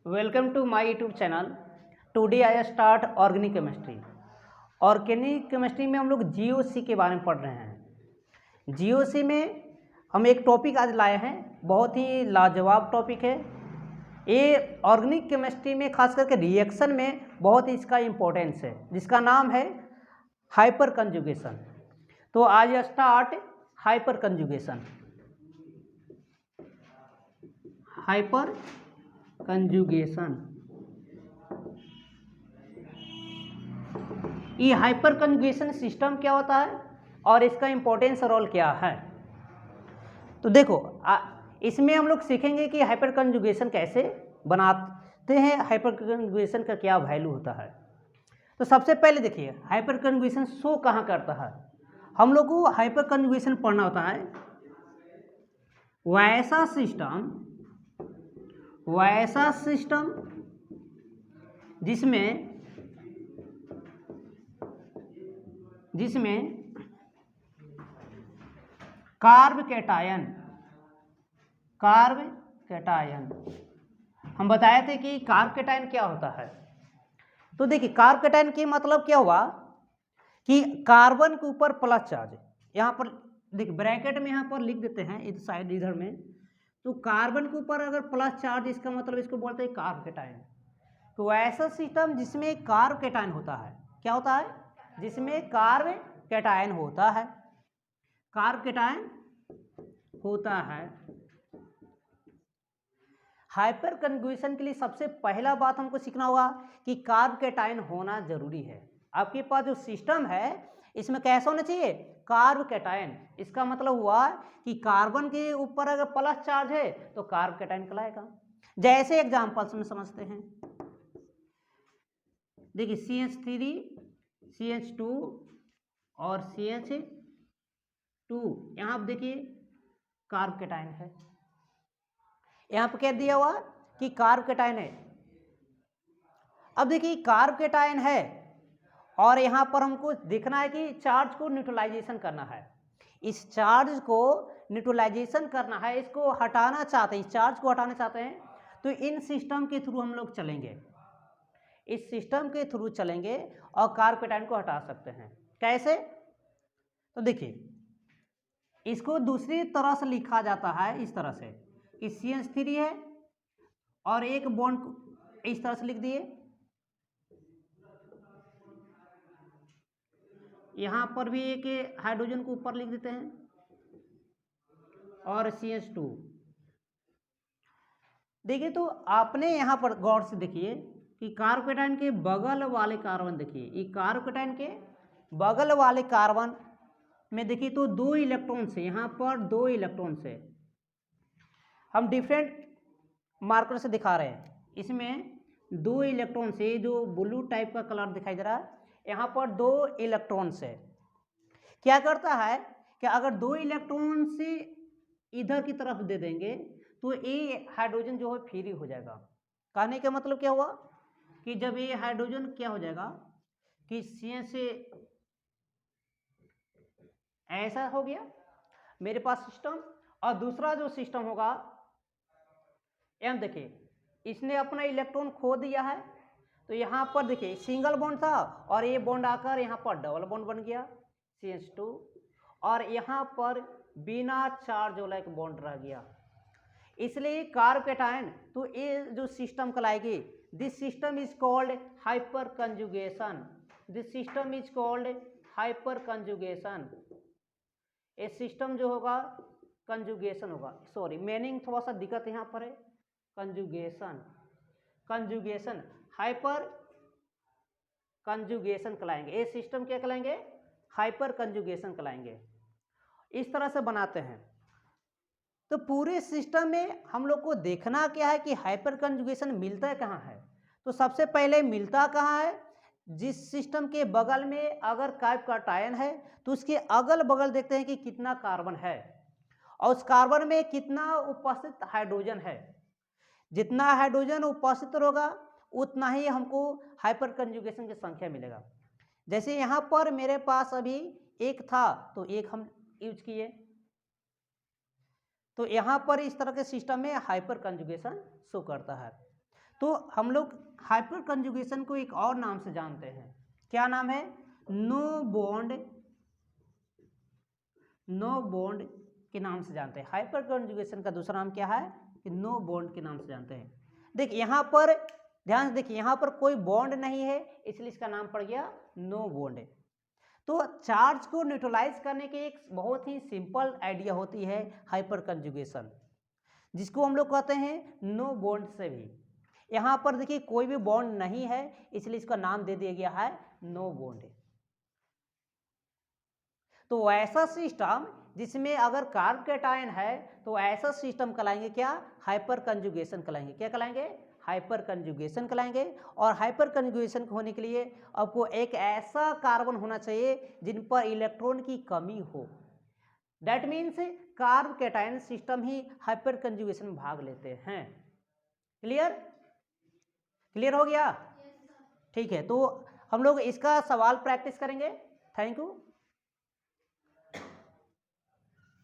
Welcome to my YouTube channel. Today I start organic chemistry. Organic chemistry में हम लोग GOC के बारे में पढ़ रहे हैं। जीओसी में हम एक टॉपिक आज लाए हैं, बहुत ही लाजवाब टॉपिक है। ये ऑर्गेनिक केमिस्ट्री में खास करके रिएक्शन में बहुत ही इसका इम्पोर्टेंस है, जिसका नाम है हाइपर कंजुगेशन। तो आज start hyper conjugation. Hyper conjugation, ये हाइपर कंजुगेशन सिस्टम क्या होता है और इसका इंपॉर्टेंस रोल क्या है। तो देखो इसमें हम लोग सीखेंगे कि हाइपर कंजुगेशन कैसे बनाते हैं, हाइपर कंजुगेशन का क्या वैल्यू होता है। तो सबसे पहले देखिए हाइपर कंजुगेशन शो कहाँ करता है। हम लोग को हाइपर कंजुगेशन पढ़ना होता है वैसा सिस्टम जिसमें कार्ब कैटायन हम बताए थे कि कार्ब कैटायन क्या होता है। तो देखिए कार्ब कैटायन की मतलब क्या हुआ कि कार्बन के ऊपर प्लस चार्ज, यहाँ पर देखिए ब्रैकेट में यहाँ पर लिख देते हैं इस साइड इधर में। तो कार्बन के ऊपर अगर प्लस चार्ज, इसका मतलब इसको बोलते हैं कार्ब कैटायन। तो ऐसा सिस्टम जिसमें कार्ब कैटायन होता है, क्या होता है, जिसमें कार्ब कैटायन होता है, कार्ब कैटायन होता है। हाइपर कंजुगेशन के लिए सबसे पहला बात हमको सीखना होगा कि कार्ब कैटायन होना जरूरी है। आपके पास जो सिस्टम है इसमें कैसा होना चाहिए, कार्ब कैटायन। इसका मतलब हुआ कि कार्बन के ऊपर अगर प्लस चार्ज है तो कार्ब कैटायन कहलाएगा। जैसे एग्जांपल्स में समझते हैं, देखिए CH3 CH2 और CH2, यहाँ आप देखिए कार्ब कैटायन है। यहाँ पर क्या दिया हुआ कि कार्ब कैटायन है। अब देखिए कार्ब कैटायन है और यहाँ पर हमको देखना है कि चार्ज को न्यूट्रलाइजेशन करना है। इस चार्ज को न्यूट्रलाइजेशन करना है, इसको हटाना चाहते हैं, इस चार्ज को हटाना चाहते हैं। तो इन सिस्टम के थ्रू हम लोग चलेंगे, इस सिस्टम के थ्रू चलेंगे और कार्ब कैटायन को हटा सकते हैं। कैसे? तो देखिए इसको दूसरी तरह से लिखा जाता है, इस तरह से कि CH3 है और एक बॉन्ड इस तरह से लिख दिए, यहाँ पर भी एक हाइड्रोजन को ऊपर लिख देते हैं और CH2। देखिए तो आपने यहाँ पर गौर से देखिए कि कार्ब कैटायन के बगल वाले कार्बन, देखिए ये कार्ब कैटायन के बगल वाले कार्बन में देखिए तो 2 इलेक्ट्रॉन से, यहाँ पर 2 इलेक्ट्रॉन से हम डिफरेंट मार्कर से दिखा रहे हैं। इसमें 2 इलेक्ट्रॉन से, जो ब्लू टाइप का कलर दिखाई दे रहा है, यहाँ पर 2 इलेक्ट्रॉन से क्या करता है कि अगर 2 इलेक्ट्रॉन से इधर की तरफ दे देंगे तो ये हाइड्रोजन जो है फ्री हो जाएगा। कहने का मतलब क्या हुआ कि जब ये हाइड्रोजन क्या हो जाएगा कि CH से ऐसा हो गया मेरे पास सिस्टम, और दूसरा जो सिस्टम होगा, यहाँ देखिए इसने अपना इलेक्ट्रॉन खो दिया है। तो यहाँ पर देखिए सिंगल बॉन्ड था और ये बॉन्ड आकर यहाँ पर डबल बॉन्ड बन गया CH2, और यहाँ पर बिना चार्ज वाला एक बॉन्ड रह गया। इसलिए कार्ब कैटायन, तो ये जो सिस्टम कहलाएगी, this system is called hyperconjugation. This system is called hyperconjugation. ये सिस्टम जो होगा कंजुगेशन होगा, सॉरी मीनिंग थोड़ा सा दिक्कत यहाँ पर है। कंजुगेशन हाइपर कंजुगेशन कहलाएंगे, ये सिस्टम क्या कहलाएंगे, हाइपर कंजुगेशन कहलाएंगे। इस तरह से बनाते हैं। तो पूरे सिस्टम में हम लोग को देखना क्या है कि हाइपर कंजुगेशन मिलता कहाँ है। तो सबसे पहले मिलता कहाँ है, जिस सिस्टम के बगल में अगर कार्ब कैटायन है तो उसके अगल बगल देखते हैं कि कितना कार्बन है और उस कार्बन में कितना उपस्थित हाइड्रोजन है। जितना हाइड्रोजन उपस्थित होगा उतना ही हमको हाइपर कंजुगेशन की संख्या मिलेगा। जैसे यहाँ पर मेरे पास अभी एक था तो एक हम यूज किए, तो यहाँ पर इस तरह के सिस्टम में हाइपर कंजुगेशन शो करता है। तो हम लोग हाइपर कंजुगेशन को एक और नाम से जानते हैं, क्या नाम है? नो बॉन्ड के नाम से जानते हैं। हाइपर कंजुगेशन का दूसरा नाम क्या है? कि नो बॉन्ड के नाम से जानते हैं। देखिए यहाँ पर ध्यान से देखिए, यहाँ पर कोई बॉन्ड नहीं है, इसलिए इसका नाम पड़ गया नो बॉन्ड। तो चार्ज को न्यूट्रलाइज करने की एक बहुत ही सिंपल आइडिया होती है हाइपर कंजुगेशन, जिसको हम लोग कहते हैं नो बॉन्ड से भी। यहाँ पर देखिए कोई भी बॉन्ड नहीं है, इसलिए इसका नाम दे दिया गया है नो बॉन्ड। तो ऐसा सिस्टम जिसमें अगर कार्ब कैटायन है तो ऐसा सिस्टम कहलाएंगे क्या? हाइपर कंजुगेशन कहलाएंगे। क्या कहलाएंगे? हाइपर कंजुगेशन कहलाएंगे। और हाइपर कंजुगेशन होने के लिए आपको एक ऐसा कार्बन होना चाहिए जिन पर इलेक्ट्रॉन की कमी हो। That means carb cation system he hyper conjugation में भाग लेते हैं। क्लियर हो गया? ठीक है, तो हम लोग इसका सवाल प्रैक्टिस करेंगे। Thank you.